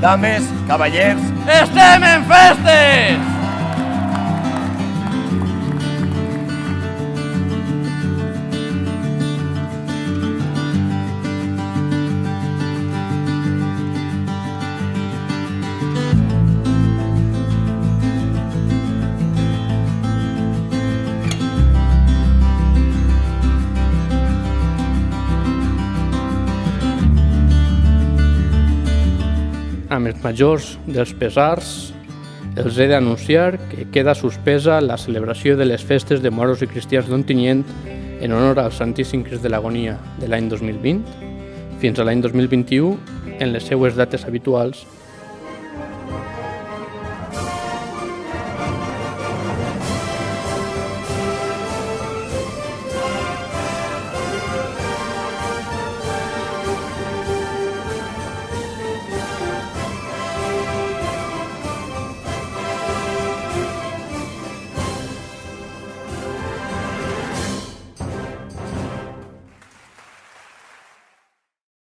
dames, cavallers... Estem en festes! Amb els majors dels pesars, els he d'anunciar que queda suspesa la celebració de les festes de moros i cristians d'Ontinyent en honor al Santíssim Crist de l'Agonia de l'any 2020 fins a l'any 2021 en les seues dates habituals